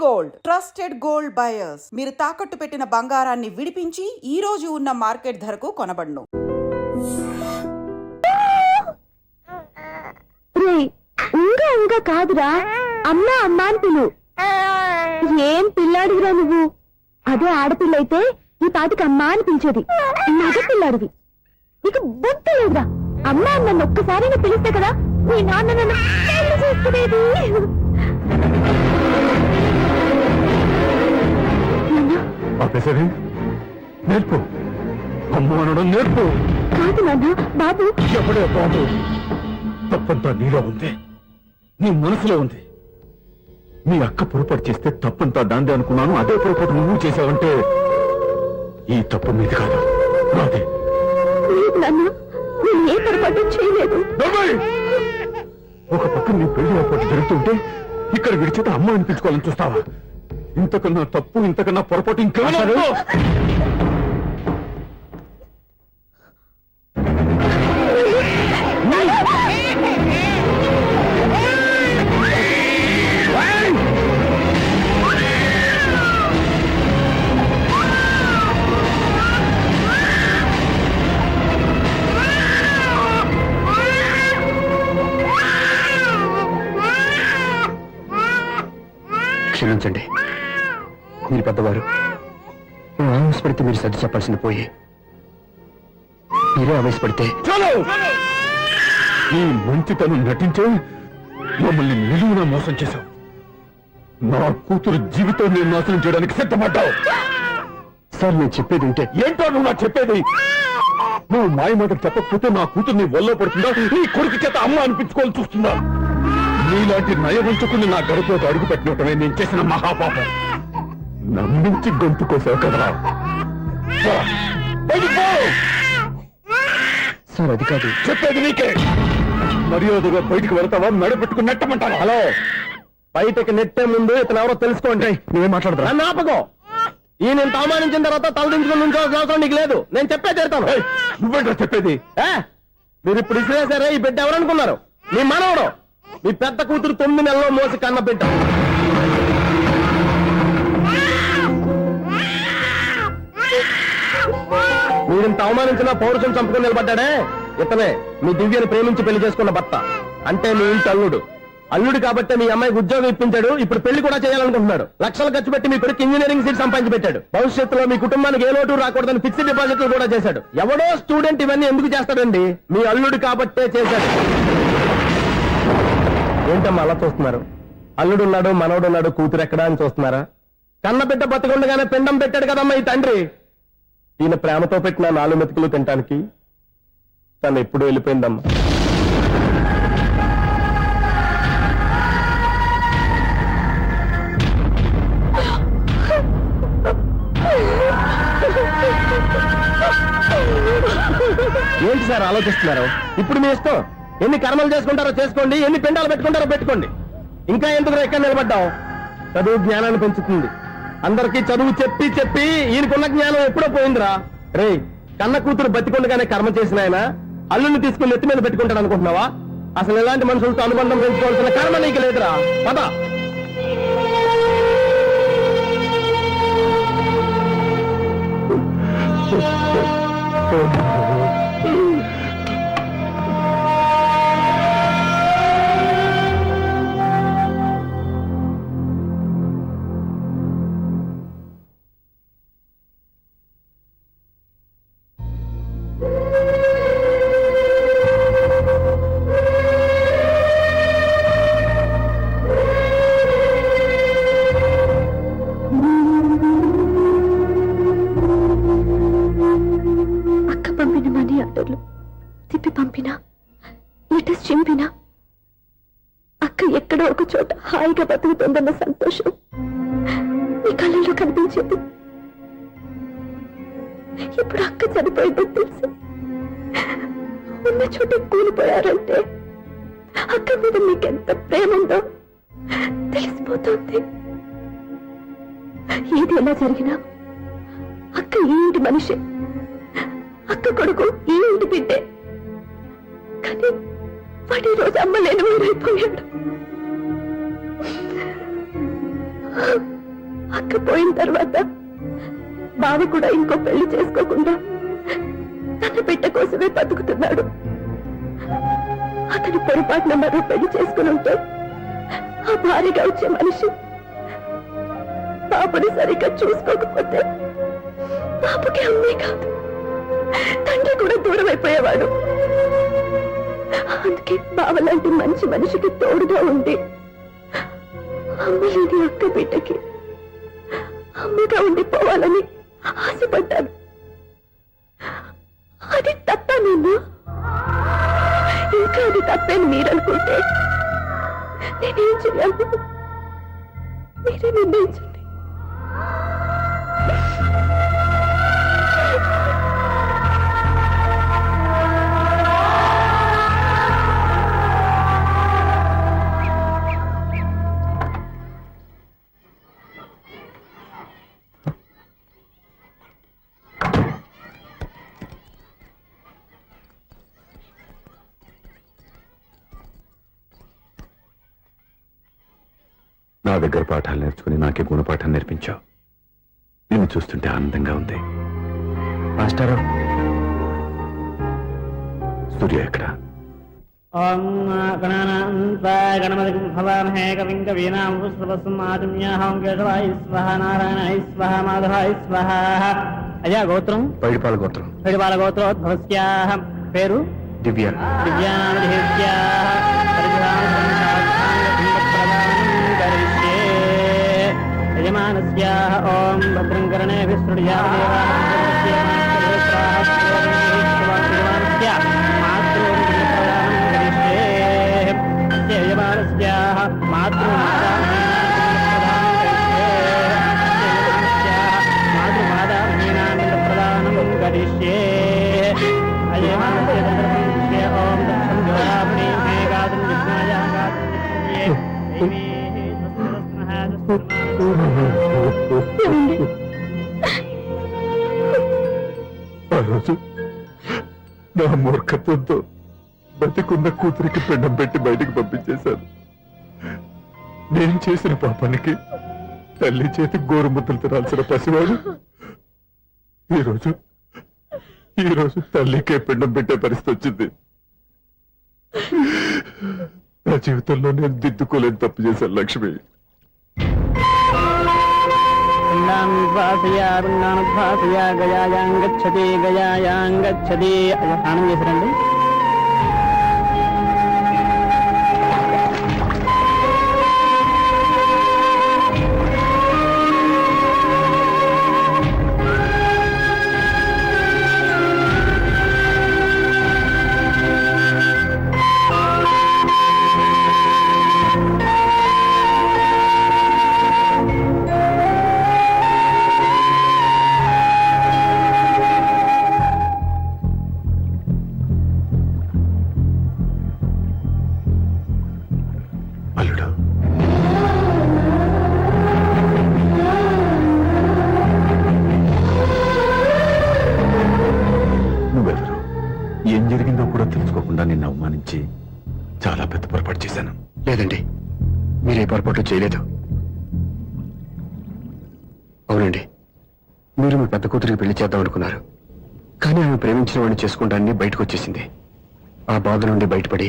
Gold trusted gold buyers మీరు తాకట్టు పెట్టిన బంగారాన్ని విడిపించి ఈ రోజు ఉన్న మార్కెట్ ధరకు కొనబడును. ఇంకా కాదురా, అమ్మా అమ్మా అని పిలు. ఏం పిల్లాడివిరా నువ్వు? అదే ఆడపిల్లయితే ఈ పాటికి అమ్మా అని పిలిచేది. మగ పిల్లాడివి, నీకు బుద్ధి లేదురా. అమ్మా నన్ను ఒక్కసారి పిలిస్తే కదా మీ నాన్న నన్ను చేసుకునేది. నేర్పు, అమ్మ అనడం నేర్పు. కాదు నాన్న, బాబు. ఎప్పుడే బాబు, తప్పంతా నీలో ఉంది, నీ మనసులో ఉంది. మీ అక్క పొరపాటు చేస్తే తప్పంతా దాందే అనుకున్నాను. అదే పొరపాటు నువ్వు చేసావంటే ఈ తప్పు మీద కాదు, నాదే. నాన్న, నేను ఏ పొరపాటు చేయలేదు. ఒక పక్క నీ పెళ్లి ఏర్పాటు జరుగుతుంటే ఇక్కడ విడిచేత అమ్మ అనిపించుకోవాలని చూస్తావా? ఇంతకన్నా తప్పు, ఇంతకన్నా పొరపాటు ఇంకేమన్నా? క్షమించండి, మీరు పెద్దవారు. నేను ఆవేశపడితే మీరు సర్ది చెప్పాల్సింది పోయి మీరే ఆవేశపడితే ఈ మంచితనం నటించే మమ్మల్ని నిలువున మోసం చేశావు. నా కూతురు జీవితాన్ని నాశనం చేయడానికి సిద్ధపడ్డావు. సార్, నేను చెప్పేది ఉంటే ఏంటో నువ్వు నాకు చెప్పేది? నువ్వు మాయమాటలు చెప్పకపోతే నా కూతుర్ని వల్ల పడుతుందా, నీ కొడుకు చేత అమ్మ అనిపించుకోవాలని చూస్తుందా? నీలాంటి నయవంచుకుని నా గడపలోకి అడుగు పెట్టినటమే నేను చేసిన మహాపాపం. నమ్మించి గొంతు కోసావు కదరా. సార్, అది కాదు చెప్పేది నీకే. మర్యాదగా బయటికి వెళ్తావా, మెడ పెట్టుకుని నెట్టమంటావా? హలో, బయటకి నెట్టే ముందు ఇతను ఎవరో తెలుసుకోండి. నువ్వేం మాట్లాడతా? నాపకో. ఈ నేను అవమానించిన తర్వాత తలదించుకుని నుంచోవాల్సిన అవసరం నీకు లేదు. నేను చెప్పే తీరుతాను. నువ్వేంటో చెప్పేది? మీరు ఇప్పుడు ఇసిరేసారే, ఈ బిడ్డ ఎవరనుకున్నారు? నీ మనవడు, మీ పెద్ద కూతురు 9 నెలల్లో మోసి కన్న బిడ్డ. మీరింత అవమానించిన పౌరుషం చంపుకొని నిలబడ్డాడే, ఇతనే మీ దివ్యని ప్రేమించి పెళ్లి చేసుకున్న భర్త. అంటే మీ ఇంటి అల్లుడు. అల్లుడు కాబట్టి మీ అమ్మాయికి ఉద్యోగం ఇప్పించాడు. ఇప్పుడు పెళ్లి కూడా చేయాలనుకుంటున్నాడు. లక్షలు ఖర్చు పెట్టి మీ కొడుకు ఇంజనీరింగ్ సీట్ సంపాదించి పెట్టాడు. భవిష్యత్తులో మీ కుటుంబానికి ఏ లోటు రాకూడదని ఫిక్స్డ్ డిపాజిట్లు కూడా చేశాడు. ఎవడో స్టూడెంట్ ఇవన్నీ ఎందుకు చేస్తాడండి? మీ అల్లుడు కాబట్టే చేశాడు. ఏంటమ్మా అలా చూస్తున్నారు? అల్లుడున్నాడు, మనవడున్నాడు, కూతురు ఎక్కడా అని చూస్తున్నారా? కన్నబిడ్డ బతికుండగానే పిండం పెట్టాడు కదమ్మా ఈ తండ్రి. ఈయన ప్రేమతో పెట్టిన 4 మెతుకులు తినటానికి తను ఎప్పుడు వెళ్ళిపోయిందమ్మా. ఏంటి సార్ ఆలోచిస్తున్నారు? ఇప్పుడు మీ ఇష్టం. ఎన్ని కర్మలు చేసుకుంటారో చేసుకోండి, ఎన్ని పిండాలు పెట్టుకుంటారో పెట్టుకోండి. ఇంకా ఎందుకు ఎక్కడ నిలబడ్డావు? చదువు జ్ఞానాన్ని పెంచుతుంది. అందరికీ చదువు చెప్పి చెప్పి ఈయనకున్న జ్ఞానం ఎప్పుడో పోయిందిరా. రే, కన్న కూతురు బతికుండగానే కర్మ చేసిన ఆయన అల్లుని తీసుకుని నెత్తి మీద పెట్టుకుంటాడు అనుకుంటున్నావా? అసలు ఎలాంటి మనుషులతో అనుబంధం పెంచుకోవాల్సిన కర్మ నీకు లేదురా. పద. తిప్పి పంపినా, లెటర్స్ చింపినా అక్క ఎక్కడో ఒక చోట హాయిగా బతుకుతుందన్న సంతోషం మీ కళ్ళలో కనిపించేది. ఇప్పుడు అక్క చనిపోయిందని తెలిసి ఉన్న చోట కూలిపోయారంటే అక్క మీద మీకెంత ప్రేమ ఉందో తెలిసిపోతుంది. ఏది ఎలా జరిగినా అక్క ఈ ఇంటి మనిషి, అక్క కొడుకు ఈ ఇంటి బిడ్డే. కానీ వాడి రోజు అమ్మ లేని ఊరైపోయాడు. అక్క పోయిన తర్వాత బావ కూడా ఇంకో పెళ్లి చేసుకోకుండా తన బిడ్డ కోసమే బతుకుతున్నాడు. అతని పొరపాటున మరో పెళ్లి చేసుకుని ఉంటే ఆ భారీగా వచ్చే మనిషి పాపని సరిగ్గా చూసుకోకపోతే పాపకి అమ్మే కాదు తండ్రి కూడా దూరం అయిపోయేవాడు. అందుకే బావలాంటి మంచి మనిషికి తోడుగా ఉండి అమ్మలేని అక్క బిడ్డకి అమ్మగా ఉండిపోవాలని ఆశపడ్డాను. అది తప్ప నేను ఇంకా అది తప్పని మీరనుకుంటే నేనేం చేయాలి? మీరే నిర్ణయించండి. నా దగ్గర పాఠాలు నేర్చుకుని నాకే గుణపాఠం నేర్పించావు. నిన్ను చూస్తుంటే ఆనందంగా ఉంది. మాస్టారు, సూర్య ఎక్కడ? ఓం గణపతి భవామహే కవిం కవీనామృతవస్మాదిన్యాహం కేశవాయ స్వహ నారాయణాయ స్వహ మాధవాయ స్వహ. అయ్యా గోత్రం? పైడిపాల గోత్రం. పైడిపాల గోత్రోద్భవస్యాః. పేరు? దివ్య. దివ్యానామధేస్యాః. యజమానస్యాః ఓం భద్రం కర్ణేభిః ఆ రోజు నా మూర్ఖత్వంతో బతికున్న కూతురికి పిండం పెట్టి బయటికి పంపించేశాను. నేను చేసిన పాపానికి తల్లి చేతి గోరుముద్దలు తినాల్సిన పసివాడు ఈరోజు తల్లికే పిండం పెట్టే పరిస్థితి వచ్చింది. నా జీవితంలో నేను దిద్దుకోలేని తప్పు చేశాను లక్ష్మి. గయాయాంగచ్చతి. స్నానం చేశారండి? అల్లుడు, నువ్వెవరు? ఏం జరిగిందో కూడా తెలుసుకోకుండా నిన్ను అవమానించి చాలా పెద్ద పొరపాటు చేశాను. లేదండి, మీరే పొరపాటు చేయలేదు. అవునండి, మీరు మీ పెద్ద కూతురికి పెళ్లి చేద్దాం అనుకున్నారు. కానీ ఆమె ప్రేమించిన వాడిని చేసుకుంటానని బయటకు వచ్చేసింది. ఆ బాధ నుండి బయటపడి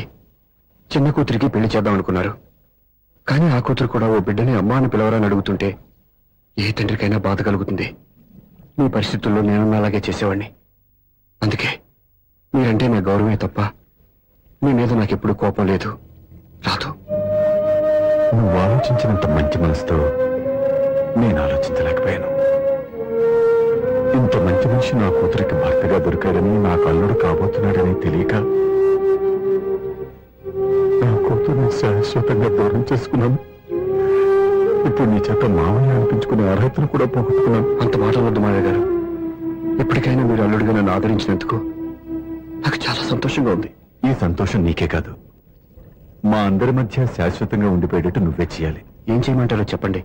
చిన్న కూతురికి పెళ్లి చేద్దాం అనుకున్నారు. కానీ ఆ కూతురు కూడా ఓ బిడ్డని అమ్మా అని పిలవరని అడుగుతుంటే ఏ తండ్రికైనా బాధ కలుగుతుంది. మీ పరిస్థితుల్లో నేను అలాగే చేసేవాడిని. అందుకే మీరంటే నా గౌరవమే తప్ప మీ మీద నాకెప్పుడు కోపం లేదు, రాదు. నువ్వు ఆలోచించినంత మంచి మనసుతో నేను ఆలోచించలేకపోయాను. ఇంత మంచి మనిషి నా కూతురికి భర్తగా దొరికాడని, నాకు అల్లుడు కాబోతున్నాడని తెలియక నా కూతుర్ని శాశ్వతంగా దూరం చేసుకున్నాను. ఇప్పుడు నీ చేత మామయ్య అనిపించుకునే అర్హతను కూడా పోగొట్టుకున్నాను. అంత మాటలు వద్దు మావయ్య గారు. ఎప్పటికైనా మీరు అల్లుడిగా నన్ను ఆదరించినందుకు నాకు చాలా సంతోషంగా ఉంది. ఈ సంతోషం నీకే కాదు, మా అందరి మధ్య శాశ్వతంగా ఉండిపోయేటట్టు నువ్వే చేయాలి. ఏం చేయమంటారో చెప్పండి.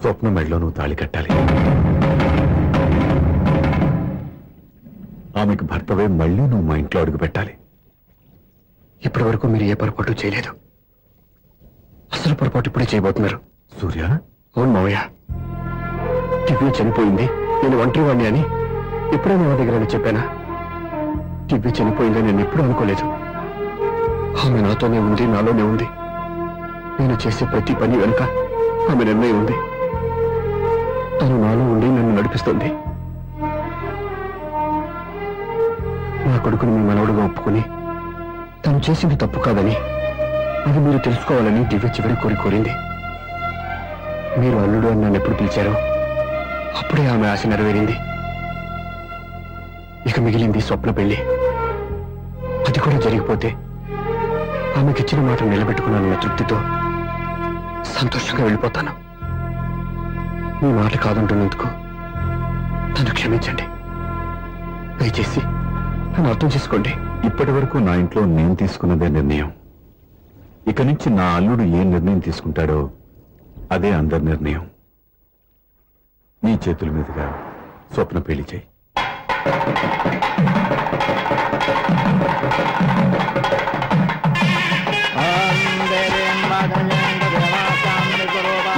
స్వప్న మెడలో నువ్వు తాళి కట్టాలి. ఆమెకు భర్తవే మళ్ళీ నువ్వు మా ఇంట్లో అడుగు పెట్టాలి. ఇప్పటి వరకు మీరు ఏ పొరపాటు చేయలేదు. అసలు పొరపాటు ఇప్పుడే చేయబోతున్నారు. సూర్య, అవును మావయ్య, దివ్య చనిపోయింది, నేను ఒంటరి వాణ్ణి అని ఎప్పుడైనా మా దగ్గర చెప్పానా? దివ్య చనిపోయిందని నేను ఎప్పుడూ అనుకోలేదు. ఆమె నాతోనే ఉంది, నాలోనే ఉంది. నేను చేసే ప్రతి పని వెనుక ఆమె నిర్ణయం ఉంది. తను నాలో ఉండి నన్ను నడిపిస్తుంది. నా కొడుకుని మీ మనవడుగా ఒప్పుకుని తను చేసింది తప్పు కాదని, అది మీరు తెలుసుకోవాలని దివ్య చివరి కోరింది. మీరు అల్లుడు అని నన్ను ఎప్పుడు పిలిచారో అప్పుడే ఆమె ఆశ నెరవేరింది. ఇక మిగిలింది స్వప్న పెళ్లి. అది కూడా జరిగిపోతే ఆమెకిచ్చిన మాట నిలబెట్టుకున్నానన్న తృప్తితో సంతోషంగా వెళ్ళిపోతాను. మీ మాట కాదంటున్నందుకు నన్ను క్షమించండి. దయచేసి నన్ను అర్థం చేసుకోండి. ఇప్పటి వరకు నా ఇంట్లో నేను తీసుకున్నదే నిర్ణయం. ఇక నుంచి నా అల్లుడు ఏ నిర్ణయం తీసుకుంటాడో అదే అందరి నిర్ణయం. నీ చేతుల మీదుగా స్వప్న పెళ్లి చేయి.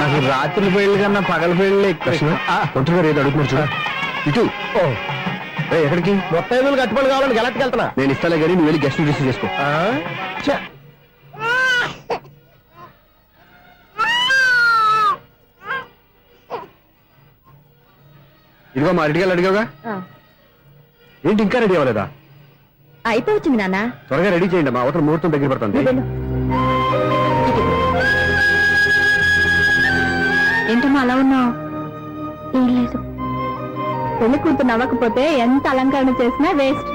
నాకు రాత్రి పెళ్లి కన్నా పగల పెళ్లి ఒంటరి గారు ఏదో అడుగుతున్నారు చూడ. ఇటు ఎక్కడికి? మొత్తం ఐదులు కట్టుబడి కావాలని గెలట్కి వెళ్తున్నా. నేను ఇస్తాలే కానీ నువ్వు వెళ్ళి గెస్ట్ రిసీవ్ చేసుకో. ఇదిగో మా రెడీ అడిగావుగా, ఏంటి ఇంకా రెడీ అవ్వలేదా? అయిపోవచ్చింది నాన్న. త్వరగా రెడీ చేయండి, మా అవతల ముహూర్తం దగ్గర పడుతుంది. ఏంటమ్మా అలా ఉన్నావు? ఏం లేదు, పెళ్లి కూతురు నవ్వకపోతే ఎంత అలంకరణ చేసినా వేస్ట్.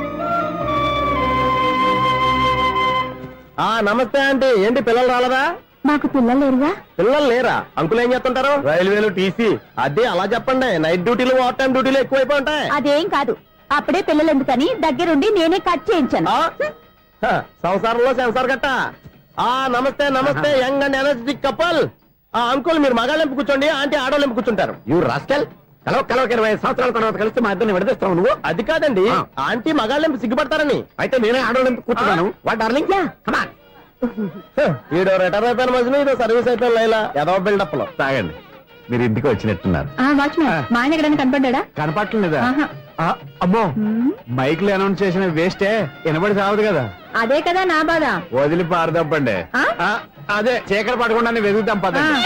నమస్తే ఆంటీ. ఏంటి పిల్లలు రాలదా? మాకు పిల్లలు లేరుగా. పిల్లలు లేరా? అంకులు ఏం చేస్తుంటారు? రైల్వేలు, టీసీ. అదే అలా చెప్పండి. నైట్ డ్యూటీలు, ఓవర్ టైం డ్యూటీలు ఎక్కువైపోయి ఉంటాయి. అదేం కాదు, అప్పుడే పిల్లలు ఎందుకని దగ్గరుండి నేనే కట్ చేయించాను. సంసారంలో సెన్సార్ గట్ట. నమస్తే నమస్తే, young and energetic couple. Uncle మీరు మగాళ్ళెంపు కూర్చోండి, ఆంటీ ఆడోళ్ళెంపు కూర్చుంటారు. యూ రాస్కెల్, కలవ 20 సంవత్సరాల తర్వాత కలిసి మా ఇద్దరిని విడదీస్తావు నువ్వు. అది కాదండి, ఆంటీ మగాళ్ళెంపు సిగ్గుపడతారని. అయితే నేనే ఆడోళ్ళెంపు కూర్చున్నాను. What darling, come on. ఈడో రిటైర్ అయిపోయిన మధ్యన ఇదో సర్వీస్ అయిపోయిన లైలా ఏదో బిల్డప్ లో. తాగండి, మీరు ఇంటికి వచ్చినట్టున్నారు. వాచ్మెన్ మా ఆయన ఎక్కడైనా కనపడ్డా? కనపట్లేదా? అమ్మో, మైక్ లో అనౌన్స్ చేసిన వేస్టే, వినబడి సావదు కదా. అదే కదా నా బాధ. వదిలి పారదప్పండి. అదే చీకటి పడకుండా వెతుకుతాం పదండి.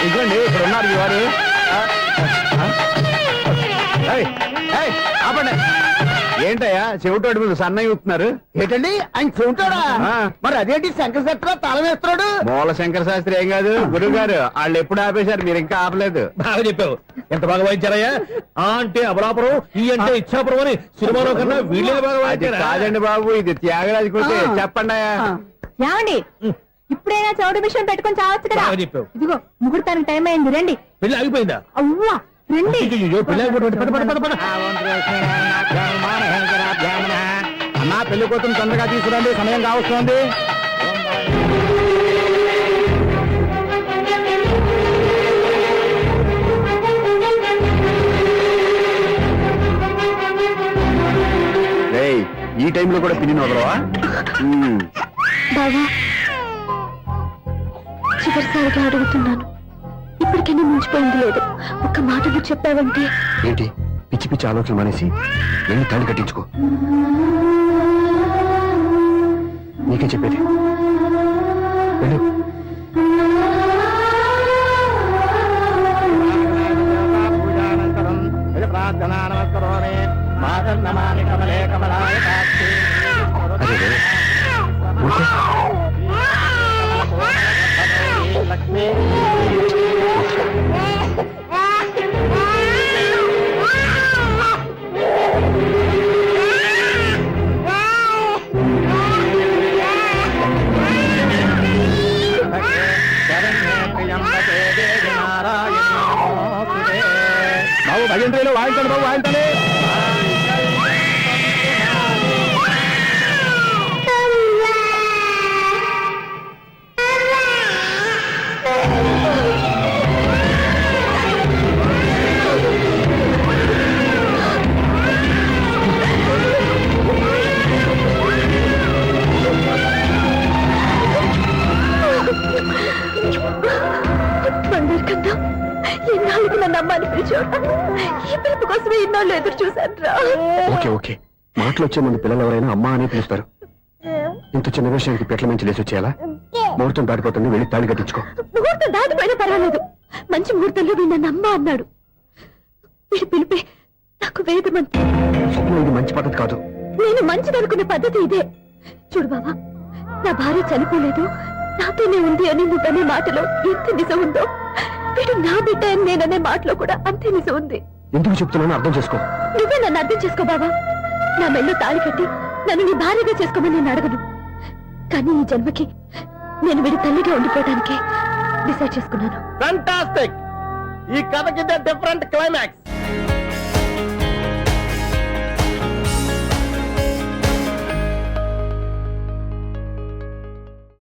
ఇదిగోండి ఇక్కడ ఉన్నారు ఈ వారు. ఆపండి. ఏంటయ్యా చెవిటోడి మీద సన్నయ్య అవుతున్నారు? ఏంటండి ఆయన చూంటాడా? మరి అదేంటి శంకర శెట్టిలో తాళం వేస్తున్నాడు? మూల శంకర శాస్త్రి ఏం కాదు, గురువు గారు. వాళ్ళు ఎప్పుడు ఆపేశారు, మీరు ఇంకా ఆపలేదు. బాగా చెప్పావు. ఎంత బాగా వాయించారయ్యా. అంటే అమలాపురం, ఈ అంటే ఇచ్చాపురం అని సినిమాలో కన్నా వీళ్ళే బాగా వాయించారు. కాదండి బాబు, ఇది త్యాగరాజు కృతి. చెప్పండి అయ్యా. ఏమండి, ఇప్పుడైనా చౌడు మిషన్ పెట్టుకొని చావచ్చు కదా. బాగా చెప్పావు. ఇదిగో ముహూర్తానికి టైం అయింది, రండి. పెళ్లి ఆగిపోయిందా? అవ్వా రండి. అన్నా పెళ్లి కోసం తొందరగా తీసుకురండి, సమయం కావస్తుంది. ఈ టైంలో కూడా పిన్ని వదలవా? బావా, చివరిసారిగా అడుగుతున్నాను, ఇప్పటికైనా మించిపోయింది లేదు. ఒక్క మాట నువ్వు చెప్పావంటే. ఏంటి పిచ్చి పిచ్చి ఆలోచన మానేసి వెళ్ళి తాళి కట్టించుకో. నీకే చెప్పేది, వెళ్ళు. ప్రార్థనా నమస్కరోమి మాతన్నమాని కమలే కమలాయ కాక్షి అదే లక్ష్మీ బాబు భజంత్రీలు వాయించండి, బాబు వాయించండి. అని పిలిచాడు. ఈ పిలుపు కోసమే ఇన్నాళ్ళు ఎదురు చూశాను రా. ఓకే ఓకే, మాటలు వచ్చే ముందు పిల్లలు ఎవరైనా అమ్మా అనే పిలుస్తారు. ఇంత చిన్న విషయానికి పెట్ల మంచి లేసి వచ్చేయాలా? ముహూర్తం దాటిపోతుంది, వెళ్ళి తాళి కట్టించుకో. ముహూర్తం దాటిపోయినా పర్వాలేదు, మంచి ముహూర్తంలో వీడు నన్ను అమ్మ అన్నాడు. వీడి పిలిపే నాకు వేదమంతి. స్వప్నం, ఇది మంచి పద్ధతి కాదు. నేను మంచిదనుకునే పద్ధతి ఇదే. చూడు బావా, నా భార్య చనిపోలేదు, నాతోనే ఉంది అని నువ్వనే మాటలో ఎంత నిజం ఉందో, వీడు నా బిడ్డ అని నేననే మాటలో కూడా అంతే నిజం ఉంది. ఎందుకు చెప్తున్నానో అర్థం చేసుకో. నువ్వే నన్ను అర్థం చేసుకో బావా. నా మెళ్ళో తాళి కట్టి నన్ను నీ భార్యగా చేసుకోమని నేను అడగను. కానీ ఈ జన్మకి నేను వీడి తల్లిగా ఉండిపోవడానికి డిసైడ్ చేసుకున్నాను. ఫ్యాంటాస్టిక్! ఈ కథకి డిఫరెంట్ క్లైమాక్స్.